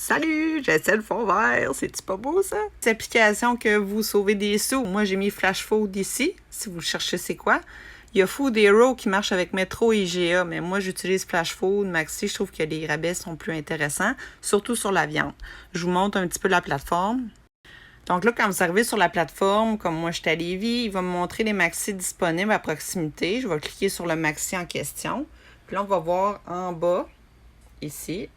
Salut, j'essaie le fond vert, c'est-tu pas beau ça? Cette application que vous sauvez des sous, moi j'ai mis Flash Food ici, si vous cherchez c'est quoi. Il y a Food Hero qui marche avec Metro et IGA, mais moi j'utilise Flash Food, Maxi, je trouve que les rabais sont plus intéressants, surtout sur la viande. Je vous montre un petit peu la plateforme. Donc là, quand vous arrivez sur la plateforme, comme moi je suis à Lévis, il va me montrer les Maxi disponibles à proximité. Je vais cliquer sur le Maxi en question. Puis là, on va voir en bas, ici,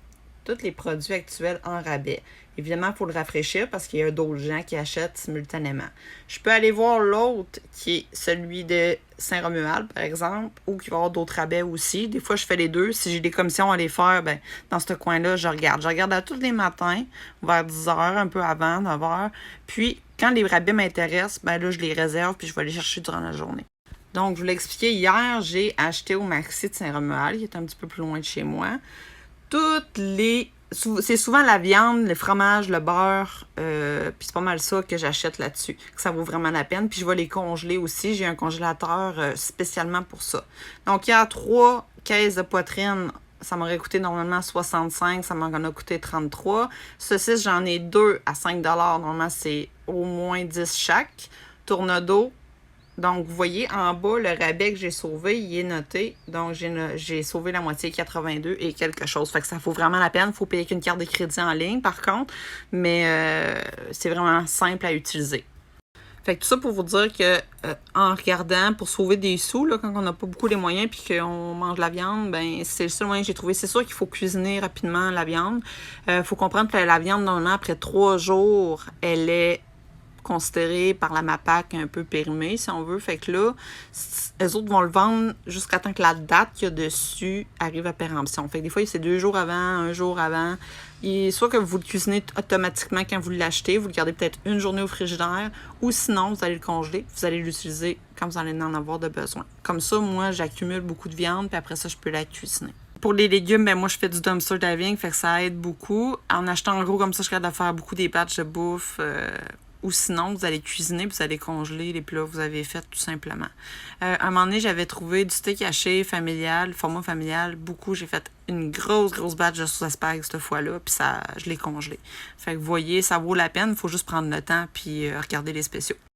tous les produits actuels en rabais. Évidemment, il faut le rafraîchir parce qu'il y a d'autres gens qui achètent simultanément. Je peux aller voir l'autre qui est celui de Saint-Romuald, par exemple, ou qui va avoir d'autres rabais aussi. Des fois, je fais les deux. Si j'ai des commissions à les faire, ben, dans ce coin-là, je regarde. Je regarde à tous les matins, vers 10 h, un peu avant, 9 h. Puis, quand les rabais m'intéressent, ben là, je les réserve puis je vais les chercher durant la journée. Donc, je vous l'ai expliqué hier, j'ai acheté au Maxi de Saint-Romuald, qui est un petit peu plus loin de chez moi. C'est souvent la viande, le fromage, le beurre, puis c'est pas mal ça que j'achète là-dessus, que ça vaut vraiment la peine. Puis je vais les congeler aussi, j'ai un congélateur spécialement pour ça. Donc il y a 3 caisses de poitrine, ça m'aurait coûté normalement 65, ça m'en a coûté 33. Saucisses, j'en ai 2 à 5 $, normalement c'est au moins 10 chaque. Tourne-dos. Donc, vous voyez, en bas, le rabais que j'ai sauvé, il est noté. Donc, j'ai sauvé la moitié, 82 et quelque chose. Fait que ça vaut vraiment la peine. Il faut payer avec une carte de crédit en ligne, par contre. Mais c'est vraiment simple à utiliser. Fait que tout ça pour vous dire que en regardant, pour sauver des sous, là, quand on n'a pas beaucoup les moyens puis qu'on mange la viande, ben c'est le seul moyen que j'ai trouvé. C'est sûr qu'il faut cuisiner rapidement la viande. Faut comprendre que la viande, normalement, après 3 jours, elle est considéré par la MAPAC un peu périmé, si on veut. Fait que là, eux autres vont le vendre jusqu'à temps que la date qu'il y a dessus arrive à péremption. Fait que des fois, c'est 2 jours avant, 1 jour avant. Et soit que vous le cuisinez automatiquement quand vous l'achetez, vous le gardez peut-être une journée au frigidaire, ou sinon, vous allez le congeler, vous allez l'utiliser quand vous allez en avoir de besoin. Comme ça, moi, j'accumule beaucoup de viande, puis après ça, je peux la cuisiner. Pour les légumes, ben moi, je fais du dumpster diving, fait que ça aide beaucoup. En achetant en gros comme ça, je suis capable de faire beaucoup des batchs de bouffe. Ou sinon, vous allez cuisiner, vous allez congeler les plats que vous avez faits tout simplement. À un moment donné, j'avais trouvé du steak haché familial, format familial, beaucoup. J'ai fait une grosse batch de sauce asperges cette fois-là, puis je l'ai congelé. Fait que vous voyez, ça vaut la peine, il faut juste prendre le temps puis regarder les spéciaux.